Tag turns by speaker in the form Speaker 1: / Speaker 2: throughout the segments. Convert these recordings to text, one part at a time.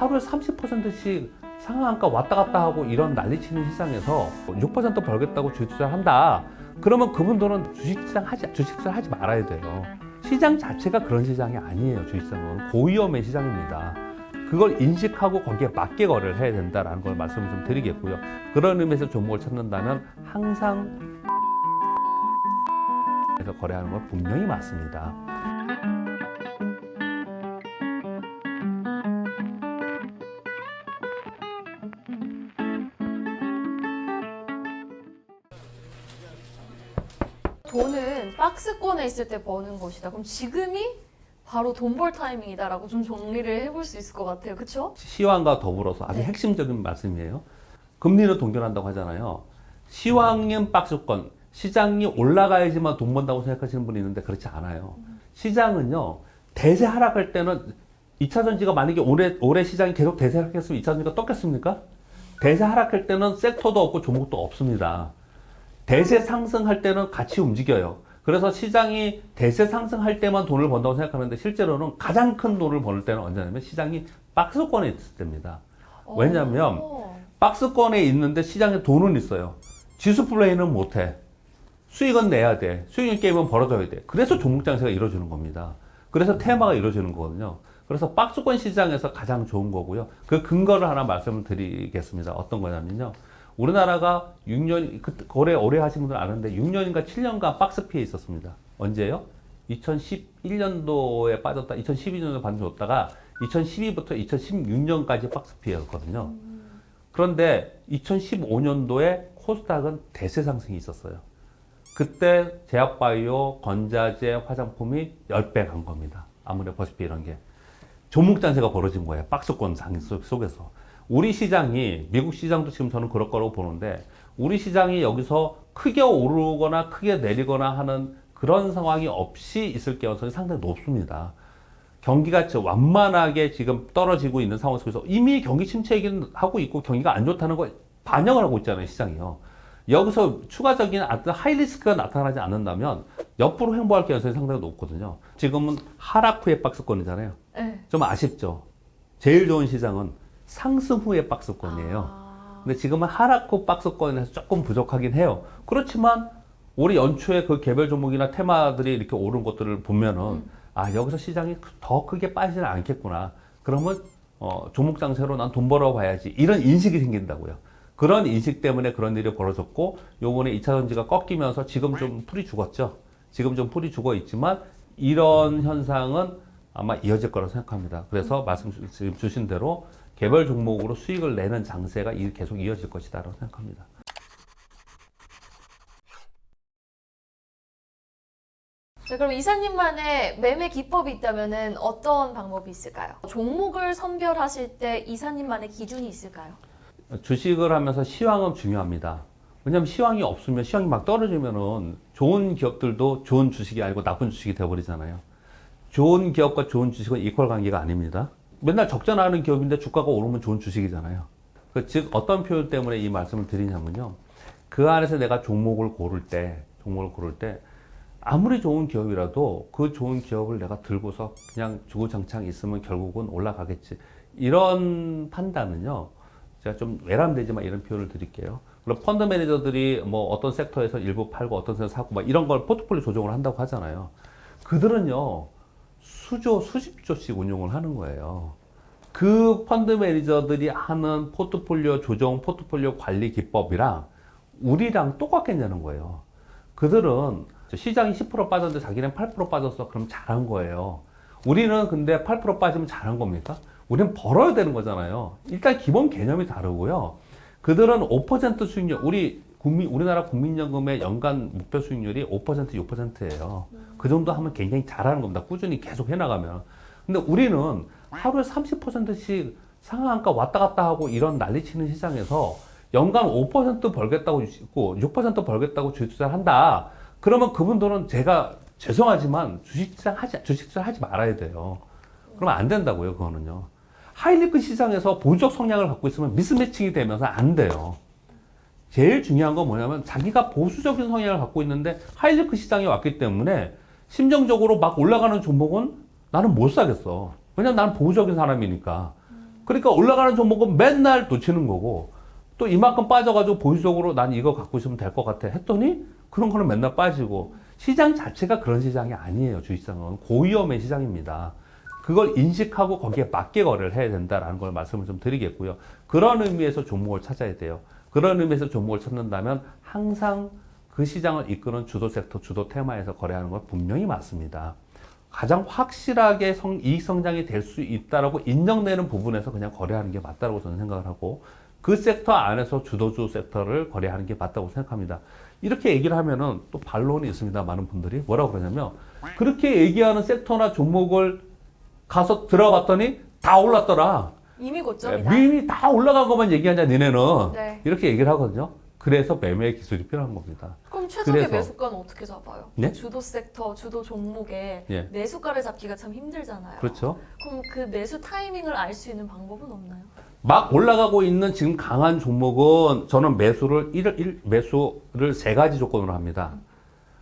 Speaker 1: 하루에 30%씩 상한가 왔다 갔다 하고 이런 난리치는 시장에서 6% 벌겠다고 주식투자를 한다. 그러면 그분들은 주식투자 하지 말아야 돼요. 시장 자체가 그런 시장이 아니에요. 주식시장은 고위험의 시장입니다. 그걸 인식하고 거기에 맞게 거래를 해야 된다라는 걸 말씀을 좀 드리겠고요. 그런 의미에서 종목을 찾는다면 항상 에서 거래하는 건 분명히 맞습니다.
Speaker 2: 돈은 박스권에 있을 때 버는 것이다. 그럼 지금이 바로 돈 벌 타이밍이다라고 좀 정리를 해볼 수 있을 것 같아요. 그렇죠?
Speaker 1: 시황과 더불어서 아주
Speaker 2: 네.
Speaker 1: 핵심적인 말씀이에요. 금리를 동결한다고 하잖아요. 시황은 박스권, 시장이 올라가야지만 돈 번다고 생각하시는 분이 있는데 그렇지 않아요. 시장은요, 대세 하락할 때는 2차전지가 만약에 올해 시장이 계속 대세 하락했으면 2차전지가 떴겠습니까? 대세 하락할 때는 섹터도 없고 종목도 없습니다. 대세 상승할 때는 같이 움직여요. 그래서 시장이 대세 상승할 때만 돈을 번다고 생각하는데 실제로는 가장 큰 돈을 버는 때는 언제냐면 시장이 박스권에 있을 때입니다. 왜냐하면 박스권에 있는데 시장에 돈은 있어요. 지수 플레이는 못해. 수익은 내야 돼. 수익률 게임은 벌어져야 돼. 그래서 종목 장세가 이루어지는 겁니다. 그래서 테마가 이루어지는 거거든요. 그래서 박스권 시장에서 가장 좋은 거고요. 그 근거를 하나 말씀을 드리겠습니다. 어떤 거냐면요. 우리나라가 6년, 거래 오래 하신 분들 아는데 6년인가 7년간 박스피에 있었습니다. 언제요? 2011년도에 빠졌다, 2012년도에 반줬다가 2012부터 2016년까지 박스피였거든요. 그런데 2015년도에 코스닥은 대세 상승이 있었어요. 그때 제약바이오, 건자재, 화장품이 10배 간 겁니다. 아모레퍼시피 이런 게. 종목 장세가 벌어진 거예요. 박스권 장 속에서. 우리 시장이, 미국 시장도 지금 저는 그럴 거라고 보는데, 우리 시장이 여기서 크게 오르거나 크게 내리거나 하는 그런 상황이 없이 있을 가능성이 상당히 높습니다. 경기가 완만하게 지금 떨어지고 있는 상황 속에서 이미 경기 침체이긴 하고 있고 경기가 안 좋다는 걸 반영을 하고 있잖아요, 시장이요. 여기서 추가적인 어떤 하이리스크가 나타나지 않는다면 옆으로 횡보할 가능성이 상당히 높거든요. 지금은 하락 후의 박스권이잖아요.
Speaker 2: 네.
Speaker 1: 좀 아쉽죠. 제일 좋은 시장은 상승 후의 박스권이에요. 근데 지금은 하락 후 박스권에서 조금 부족하긴 해요. 그렇지만 올해 연초에 그 개별 종목이나 테마들이 이렇게 오른 것들을 보면은 아, 여기서 시장이 더 크게 빠지지는 않겠구나. 그러면 종목 장세로 난 돈 벌어 봐야지. 이런 인식이 생긴다고요. 그런 인식 때문에 그런 일이 벌어졌고, 요번에 2차전지가 꺾이면서 지금 좀 풀이 죽었죠. 지금 좀 풀이 죽어 있지만 이런 현상은 아마 이어질 거라고 생각합니다. 그래서 말씀 주신 대로 개별 종목으로 수익을 내는 장세가 계속 이어질 것이다라고 생각합니다.
Speaker 2: 자, 그럼 이사님만의 매매 기법이 있다면 어떤 방법이 있을까요? 종목을 선별하실 때 이사님만의 기준이 있을까요?
Speaker 1: 주식을 하면서 시황은 중요합니다. 왜냐하면 시황이 없으면, 시황이 막 떨어지면은 좋은 기업들도 좋은 주식이 아니고 나쁜 주식이 되어버리잖아요. 좋은 기업과 좋은 주식은 이퀄 관계가 아닙니다. 맨날 적자나는 기업인데 주가가 오르면 좋은 주식이잖아요. 즉 어떤 표현 때문에 이 말씀을 드리냐면요. 그 안에서 내가 종목을 고를 때 아무리 좋은 기업이라도 그 좋은 기업을 내가 들고서 그냥 주구장창 있으면 결국은 올라가겠지. 이런 판단은요. 제가 좀 외람되지만 이런 표현을 드릴게요. 물론 펀드 매니저들이 뭐 어떤 섹터에서 일부 팔고 어떤 섹터 사고 막 이런 걸 포트폴리오 조정을 한다고 하잖아요. 그들은요. 수십 조씩 운용을 하는 거예요. 그 펀드 매니저들이 하는 포트폴리오 조정, 포트폴리오 관리 기법이랑 우리랑 똑같겠냐는 거예요. 그들은 시장이 10% 빠졌는데 자기는 8% 빠졌어. 그럼 잘한 거예요. 우리는 근데 8% 빠지면 잘한 겁니까? 우리는 벌어야 되는 거잖아요. 일단 기본 개념이 다르고요. 그들은 5% 수익률, 우리나라 국민연금의 연간 목표 수익률이 5%, 6%예요. 그 정도 하면 굉장히 잘하는 겁니다. 꾸준히 계속 해나가면. 근데 우리는 하루에 30%씩 상한가 왔다 갔다 하고 이런 난리치는 시장에서 연간 5% 벌겠다고 있고 6% 벌겠다고 주식투자를 한다. 그러면 그분들은 제가 죄송하지만 주식투자 하지 말아야 돼요. 그러면 안 된다고요, 그거는요. 하이리스크 시장에서 보수적 성향을 갖고 있으면 미스매칭이 되면서 안 돼요. 제일 중요한 건 뭐냐면 자기가 보수적인 성향을 갖고 있는데 하이리스크 시장에 왔기 때문에 심정적으로 막 올라가는 종목은 나는 못 사겠어. 왜냐면 나는 보수적인 사람이니까. 그러니까 올라가는 종목은 맨날 놓치는 거고 또 이만큼 빠져가지고 보수적으로 난 이거 갖고 있으면 될 것 같아 했더니 그런 거는 맨날 빠지고 시장 자체가 그런 시장이 아니에요. 주식시장은 고위험의 시장입니다. 그걸 인식하고 거기에 맞게 거래를 해야 된다라는 걸 말씀을 좀 드리겠고요. 그런 의미에서 종목을 찾아야 돼요. 그런 의미에서 종목을 찾는다면 항상 그 시장을 이끄는 주도 섹터, 주도 테마에서 거래하는 건 분명히 맞습니다. 가장 확실하게 이익 성장이 될 수 있다라고 인정되는 부분에서 그냥 거래하는 게 맞다고 저는 생각을 하고 그 섹터 안에서 주도주 섹터를 거래하는 게 맞다고 생각합니다. 이렇게 얘기를 하면은 또 반론이 있습니다. 많은 분들이 뭐라고 그러냐면 그렇게 얘기하는 섹터나 종목을 가서 들어봤더니 다 올랐더라.
Speaker 2: 이미 고점이다.
Speaker 1: 이미 다 올라간 것만 얘기하냐 니네는.
Speaker 2: 네.
Speaker 1: 이렇게 얘기를 하거든요. 그래서 매매 기술이 필요한 겁니다.
Speaker 2: 그럼 최적의
Speaker 1: 그래서-
Speaker 2: 매수가는 어떻게 잡아요?
Speaker 1: 네?
Speaker 2: 주도 섹터, 주도 종목에
Speaker 1: 예.
Speaker 2: 매수가를 잡기가 참 힘들잖아요.
Speaker 1: 그렇죠.
Speaker 2: 그럼 그 매수 타이밍을 알 수 있는 방법은 없나요?
Speaker 1: 막 올라가고 있는 지금 강한 종목은 저는 매수를 세 가지 조건으로 합니다.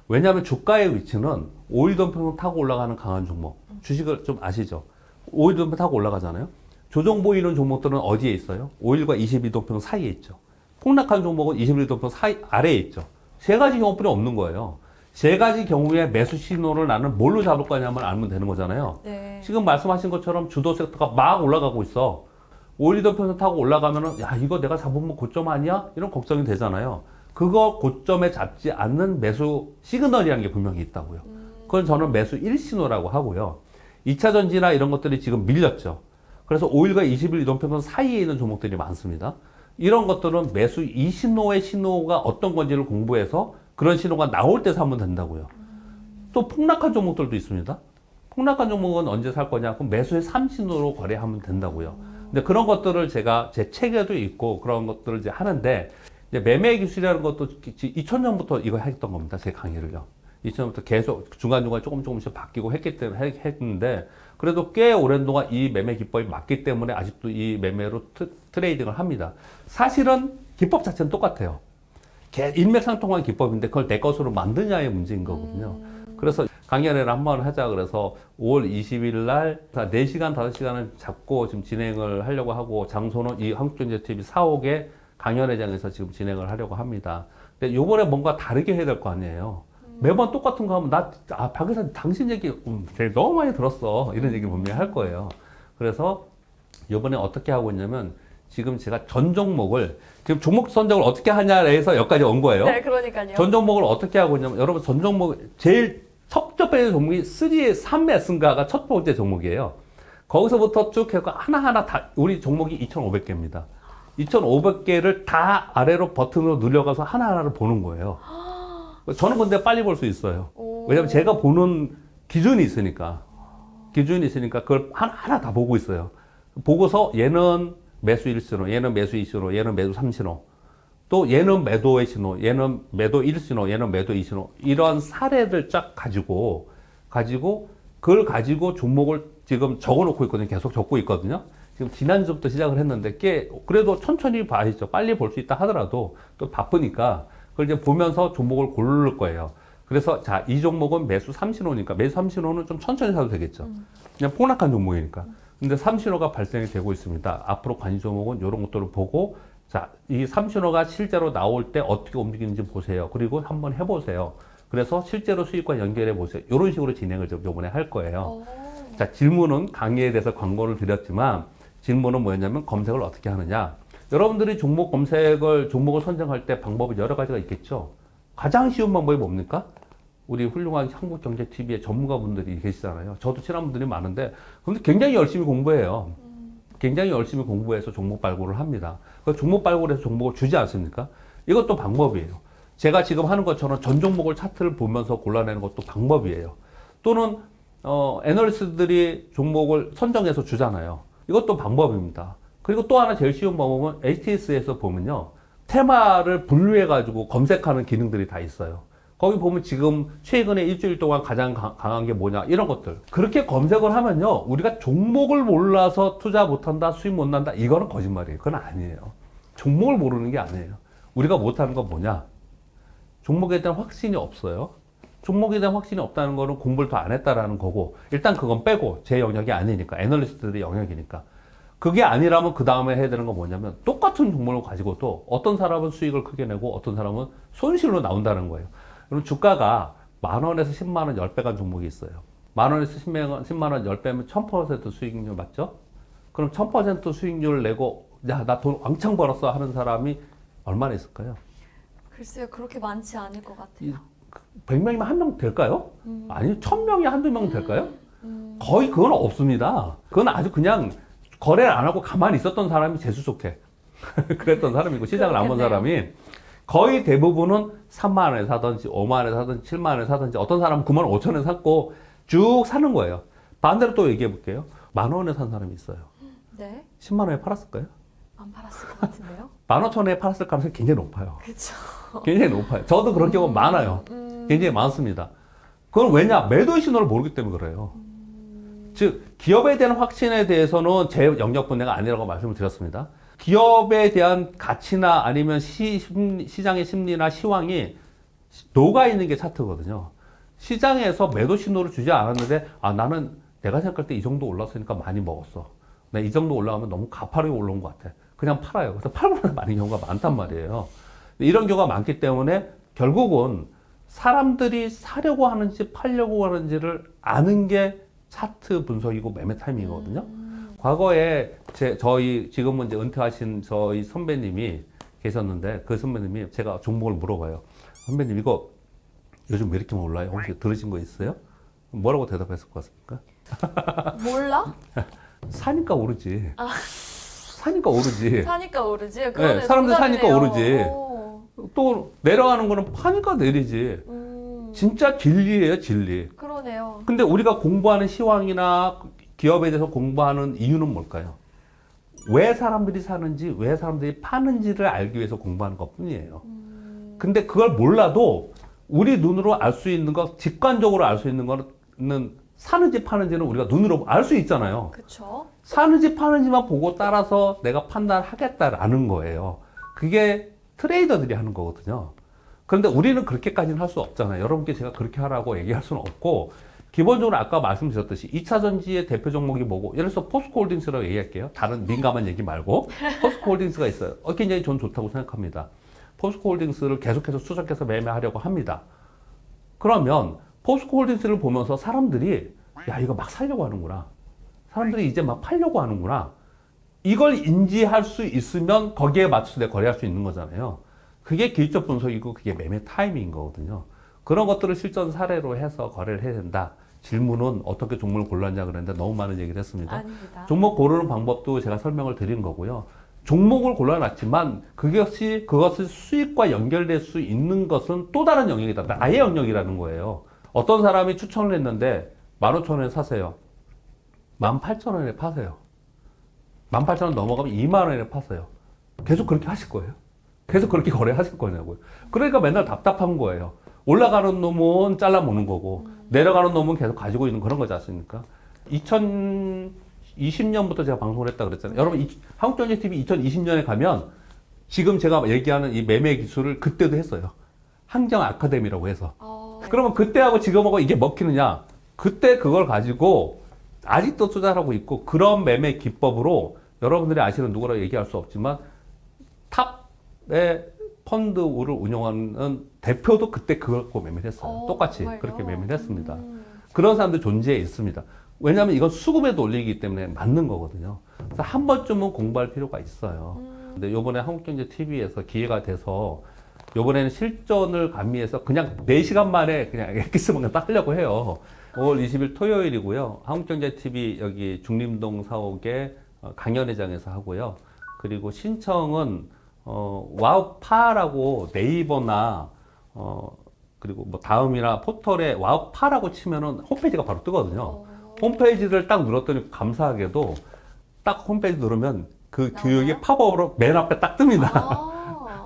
Speaker 1: 왜냐하면 주가의 위치는 5일선평 타고 올라가는 강한 종목. 주식을 좀 아시죠? 5일선평 타고 올라가잖아요. 조정 보이는 종목들은 어디에 있어요? 5일과 22도평 사이에 있죠. 폭락한 종목은 21도평 사이 아래에 있죠. 세 가지 경우뿐이 없는 거예요. 세 가지 경우에 매수 신호를 나는 뭘로 잡을 거냐면 알면 되는 거잖아요.
Speaker 2: 네.
Speaker 1: 지금 말씀하신 것처럼 주도 섹터가 막 올라가고 있어. 5일선평 타고 올라가면은 야 이거 내가 잡으면 고점 아니야? 이런 걱정이 되잖아요. 그거 고점에 잡지 않는 매수 시그널이라는 게 분명히 있다고요. 그건 저는 매수 1신호라고 하고요. 2차 전지나 이런 것들이 지금 밀렸죠. 그래서 5일과 20일 이동평균 사이에 있는 종목들이 많습니다. 이런 것들은 매수 2신호의 신호가 어떤 건지를 공부해서 그런 신호가 나올 때 사면 된다고요. 또 폭락한 종목들도 있습니다. 폭락한 종목은 언제 살 거냐? 그럼 매수의 3신호로 거래하면 된다고요. 근데 그런 것들을 제가 제 책에도 있고 그런 것들을 이제 하는데 이제 매매 기술이라는 것도 2000년부터 이거 했던 겁니다. 제 강의를요. 2000년부터 계속 중간중간 조금씩 바뀌고 했기 때문에 했는데 그래도 꽤 오랜 동안 이 매매 기법이 맞기 때문에 아직도 이 매매로 트레이딩을 합니다. 사실은 기법 자체는 똑같아요. 일맥상통한 기법인데 그걸 내 것으로 만드냐의 문제인 거거든요. 그래서 강연회를 한번 하자 그래서 5월 20일 날 4시간, 5시간을 잡고 지금 진행을 하려고 하고 장소는 이 한국경제TV 사옥의 강연회장에서 지금 진행을 하려고 합니다. 근데 요번에 뭔가 다르게 해야 될 거 아니에요. 매번 똑같은 거 하면 박 의사 당신 얘기 되게 너무 많이 들었어. 이런 얘기를 분명히 할 거예요. 그래서 요번에 어떻게 하고 있냐면 지금 제가 전 종목을 지금 종목 선정을 어떻게 하냐에 해서 여기까지 온 거예요.
Speaker 2: 네, 그러니까요.
Speaker 1: 전 종목을 어떻게 하고 있냐면 여러분 전 종목 제일 첫 번째 종목이 3S인가가 첫 번째 종목이에요. 거기서부터 쭉 해서 하나하나 다 우리 종목이 2,500개입니다. 2,500개를 다 아래로 버튼으로 늘려가서 하나하나를 보는 거예요. 저는 근데 빨리 볼 수 있어요. 왜냐면 제가 보는 기준이 있으니까. 그걸 하나하나 다 보고 있어요. 보고서 얘는 매수 1신호, 얘는 매수 2신호, 얘는 매수 3신호. 또 얘는 매도의 신호, 얘는 매도 1신호, 얘는 매도 2신호. 이런 사례를 쫙 가지고 그걸 가지고 종목을 지금 적어놓고 있거든요. 계속 적고 있거든요. 지금 지난주부터 시작을 했는데 그래도 천천히 봐야죠. 빨리 볼 수 있다 하더라도 또 바쁘니까 그걸 이제 보면서 종목을 고를 거예요. 그래서 자, 이 종목은 매수 3신호니까 매수 3신호는 좀 천천히 사도 되겠죠. 그냥 폭락한 종목이니까. 근데 3신호가 발생이 되고 있습니다. 앞으로 관심 종목은 이런 것들을 보고 자, 이 3신호가 실제로 나올 때 어떻게 움직이는지 보세요. 그리고 한번 해보세요. 그래서 실제로 수익과 연결해 보세요. 이런 식으로 진행을 좀 이번에 할 거예요. 자, 질문은 강의에 대해서 광고를 드렸지만 질문은 뭐였냐면 검색을 어떻게 하느냐. 여러분들이 종목을 선정할 때 방법이 여러 가지가 있겠죠. 가장 쉬운 방법이 뭡니까? 우리 훌륭한 한국경제TV의 전문가분들이 계시잖아요. 저도 친한 분들이 많은데, 근데 굉장히 열심히 공부해요. 굉장히 열심히 공부해서 종목 발굴을 합니다. 그 종목 발굴해서 종목을 주지 않습니까? 이것도 방법이에요. 제가 지금 하는 것처럼 전 종목을 차트를 보면서 골라내는 것도 방법이에요. 또는 애널리스트들이 종목을 선정해서 주잖아요. 이것도 방법입니다. 그리고 또 하나 제일 쉬운 방법은 HTS에서 보면요. 테마를 분류해가지고 검색하는 기능들이 다 있어요. 거기 보면 지금 최근에 일주일 동안 가장 강한 게 뭐냐 이런 것들 그렇게 검색을 하면요. 우리가 종목을 몰라서 투자 못한다 수익 못 난다 이거는 거짓말이에요. 그건 아니에요. 종목을 모르는 게 아니에요. 우리가 못하는 건 뭐냐 종목에 대한 확신이 없어요. 종목에 대한 확신이 없다는 거는 공부를 더 안 했다라는 거고 일단 그건 빼고 제 영역이 아니니까 애널리스트들의 영역이니까 그게 아니라면 그 다음에 해야 되는 건 뭐냐면 똑같은 종목을 가지고도 어떤 사람은 수익을 크게 내고 어떤 사람은 손실로 나온다는 거예요. 그럼 주가가 10,000원에서 100,000원 10배 간 종목이 있어요. 10,000원에서 10만 원 10배면 1000% 수익률 맞죠? 그럼 1000% 수익률을 내고 야, 나 돈 왕창 벌었어 하는 사람이 얼마나 있을까요?
Speaker 2: 글쎄요, 그렇게 많지 않을 것 같아요.
Speaker 1: 100명이면 한 명 될까요? 아니요, 1000명이 한두 명 될까요? 거의 그건 없습니다. 그건 아주 그냥 거래를 안 하고 가만히 있었던 사람이 재수 좋게 그랬던 사람이고 시장을 안 본 사람이 거의 대부분은 3만 원에 사든지 5만 원에 사든지 7만 원에 사든지 어떤 사람은 9만 5천 원에 샀고 쭉 사는 거예요. 반대로 또 얘기해 볼게요. 10,000원에 산 사람이 있어요.
Speaker 2: 네,
Speaker 1: 10만 원에 팔았을까요?
Speaker 2: 안 팔았을 것 같은데요.
Speaker 1: 15,000원에 팔았을 가능성이 굉장히 높아요.
Speaker 2: 그렇죠.
Speaker 1: 굉장히 높아요. 저도 그런 경우 많아요. 굉장히 많습니다. 그건 왜냐? 매도의 신호를 모르기 때문에 그래요. 즉 기업에 대한 확신에 대해서는 제 영역 분야가 아니라고 말씀을 드렸습니다. 기업에 대한 가치나 아니면 시장의 심리나 시황이 녹아 있는 게 차트거든요. 시장에서 매도 신호를 주지 않았는데 아 나는 내가 생각할 때 이 정도 올랐으니까 많이 먹었어. 나 이 정도 올라가면 너무 가파르게 올라온 것 같아. 그냥 팔아요. 그래서 팔고 많은 경우가 많단 말이에요. 이런 경우가 많기 때문에 결국은 사람들이 사려고 하는지 팔려고 하는지를 아는 게 차트 분석이고 매매 타이밍이거든요. 과거에 저희 지금은 이제 은퇴하신 저희 선배님이 계셨는데 그 선배님이 제가 종목을 물어봐요. 선배님 이거 요즘 왜 이렇게 올라요? 혹시 들으신 거 있어요? 뭐라고 대답했을 것 같습니까?
Speaker 2: 몰라?
Speaker 1: 사니까 오르지. 사니까 오르지.
Speaker 2: 사니까 오르지.
Speaker 1: 네, 사람들 사니까 오르지.
Speaker 2: 오.
Speaker 1: 또 내려가는 거는 파니까 내리지. 진짜 진리예요, 진리.
Speaker 2: 그러네요.
Speaker 1: 근데 우리가 공부하는 시황이나 기업에 대해서 공부하는 이유는 뭘까요? 왜 사람들이 사는지, 왜 사람들이 파는지를 알기 위해서 공부하는 것 뿐이에요. 근데 그걸 몰라도 우리 눈으로 알 수 있는 거, 직관적으로 알 수 있는 거는 사는지 파는지는 우리가 눈으로 알 수 있잖아요.
Speaker 2: 그렇죠.
Speaker 1: 사는지 파는지만 보고 따라서 내가 판단하겠다라는 거예요. 그게 트레이더들이 하는 거거든요. 그런데 우리는 그렇게까지는 할 수 없잖아요. 여러분께 제가 그렇게 하라고 얘기할 수는 없고 기본적으로 아까 말씀드렸듯이 2차 전지의 대표 종목이 뭐고 예를 들어서 포스코홀딩스라고 얘기할게요. 다른 민감한 얘기 말고 포스코홀딩스가 있어요. 굉장히 전 좋다고 생각합니다. 포스코홀딩스를 계속해서 수적해서 매매하려고 합니다. 그러면 포스코홀딩스를 보면서 사람들이 야 이거 막 살려고 하는구나. 사람들이 이제 막 팔려고 하는구나. 이걸 인지할 수 있으면 거기에 맞춰서 내가 거래할 수 있는 거잖아요. 그게 기술적 분석이고 그게 매매 타이밍인 거거든요. 그런 것들을 실전 사례로 해서 거래를 해야 된다. 질문은 어떻게 종목을 골랐냐 그랬는데 너무 많은 얘기를 했습니다.
Speaker 2: 아닙니다.
Speaker 1: 종목 고르는 방법도 제가 설명을 드린 거고요. 종목을 골라놨지만 그것이 수익과 연결될 수 있는 것은 또 다른 영역이다. 나의 영역이라는 거예요. 어떤 사람이 추천을 했는데 15,000원에 사세요. 18,000원에 파세요. 18,000원 넘어가면 20,000원에 파세요. 계속 그렇게 하실 거예요? 계속 그렇게 거래하실 거냐고요. 그러니까 맨날 답답한 거예요. 올라가는 놈은 잘라먹는 거고 내려가는 놈은 계속 가지고 있는 그런 거지 않습니까? 2020년부터 제가 방송을 했다 그랬잖아요. 여러분 한국경제TV 2020년에 가면 지금 제가 얘기하는 이 매매 기술을 그때도 했어요. 항정 아카데미라고 해서. 그러면 그때하고 지금하고 이게 먹히느냐? 그때 그걸 가지고 아직도 투자를 하고 있고 그런 매매 기법으로 여러분들이 아시는 누구라고 얘기할 수 없지만 탑의 펀드를 운영하는 대표도 그때 그걸 갖고 매매를 했어요. 똑같이
Speaker 2: 정말요?
Speaker 1: 그렇게 매매를 했습니다. 그런 사람들 존재해 있습니다. 왜냐하면 이건 수급에 돌리기 때문에 맞는 거거든요. 그래서 한 번쯤은 공부할 필요가 있어요. 근데 요번에 한국경제TV에서 기회가 돼서 요번에는 실전을 가미해서 그냥 4시간 만에 그냥 엑기스만 딱 하려고 해요. 5월 20일 토요일이고요. 한국경제TV 여기 중림동 사옥의 강연회장에서 하고요. 그리고 신청은 와우파라고 네이버나 그리고 뭐 다음이나 포털에 와우파라고 치면은 홈페이지가 바로 뜨거든요. 홈페이지를 딱 눌렀더니 감사하게도 딱 홈페이지 누르면 그 교육이 팝업으로 맨 앞에 딱 뜹니다.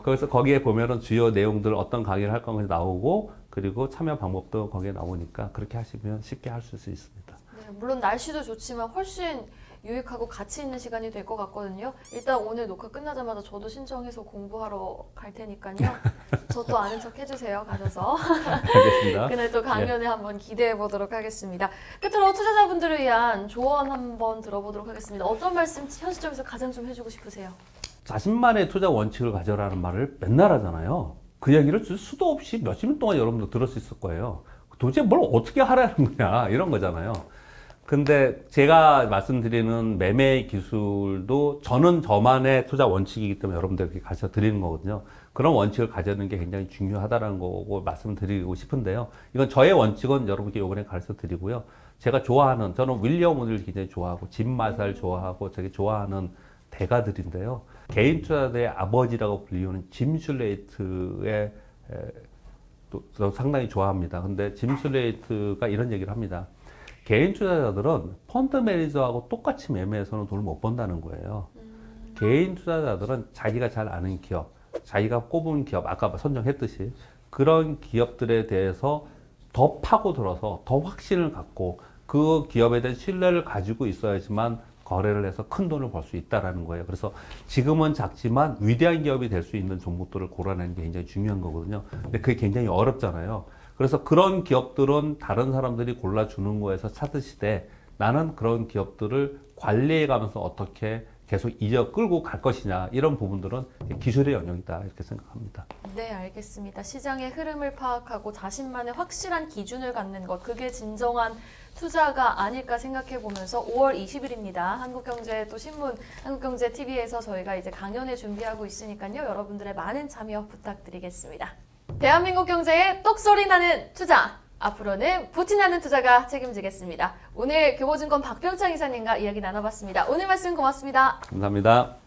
Speaker 1: 그래서 거기에 보면은 주요 내용들 어떤 강의를 할 건지 나오고 그리고 참여 방법도 거기에 나오니까 그렇게 하시면 쉽게 할 수 있습니다.
Speaker 2: 네, 물론 날씨도 좋지만 훨씬 유익하고 가치 있는 시간이 될 것 같거든요. 일단 오늘 녹화 끝나자마자 저도 신청해서 공부하러 갈 테니까요. 저 또 아는 척 해주세요. 가셔서.
Speaker 1: 알겠습니다.
Speaker 2: 그날 또 강연에 한번 기대해 보도록 하겠습니다. 끝으로 투자자분들을 위한 조언 한번 들어보도록 하겠습니다. 어떤 말씀 현 시점에서 가장 좀 해주고 싶으세요?
Speaker 1: 자신만의 투자 원칙을 가져라는 말을 맨날 하잖아요. 그 얘기를 수도 없이 몇십 년 동안 여러분도 들었을 거예요. 도대체 뭘 어떻게 하라는 거냐 이런 거잖아요. 근데 제가 말씀드리는 매매 기술도 저는 저만의 투자 원칙이기 때문에 여러분들에게 가르쳐 드리는 거거든요. 그런 원칙을 가지는 게 굉장히 중요하다는 거고 말씀드리고 싶은데요. 이건 저의 원칙은 여러분께 이번에 가르쳐 드리고요. 제가 좋아하는, 저는 윌리엄 오닐 굉장히 좋아하고 집 마살 좋아하고 되게 좋아하는 대가들인데요. 개인 투자자의 아버지라고 불리우는 짐 슐레이트의 또 상당히 좋아합니다. 근데 짐 슐레이트가 이런 얘기를 합니다. 개인 투자자들은 펀드 매니저하고 똑같이 매매해서는 돈을 못 번다는 거예요. 개인 투자자들은 자기가 잘 아는 기업, 자기가 꼽은 기업, 아까 선정했듯이 그런 기업들에 대해서 더 파고들어서 더 확신을 갖고 그 기업에 대한 신뢰를 가지고 있어야지만 거래를 해서 큰 돈을 벌 수 있다라는 거예요. 그래서 지금은 작지만 위대한 기업이 될 수 있는 종목들을 골라내는 게 굉장히 중요한 거거든요. 근데 그게 굉장히 어렵잖아요. 그래서 그런 기업들은 다른 사람들이 골라주는 거에서 찾으시되 나는 그런 기업들을 관리해 가면서 어떻게 계속 이어 끌고 갈 것이냐 이런 부분들은 기술의 영역이다 이렇게 생각합니다.
Speaker 2: 네, 알겠습니다. 시장의 흐름을 파악하고 자신만의 확실한 기준을 갖는 것, 그게 진정한 투자가 아닐까 생각해 보면서 5월 20일입니다. 한국경제 또 신문, 한국경제TV에서 저희가 이제 강연을 준비하고 있으니까요. 여러분들의 많은 참여 부탁드리겠습니다. 대한민국 경제의 똑소리 나는 투자! 앞으로는 부티나는 투자가 책임지겠습니다. 오늘 교보증권 박병창 이사님과 이야기 나눠봤습니다. 오늘 말씀 고맙습니다.
Speaker 1: 감사합니다.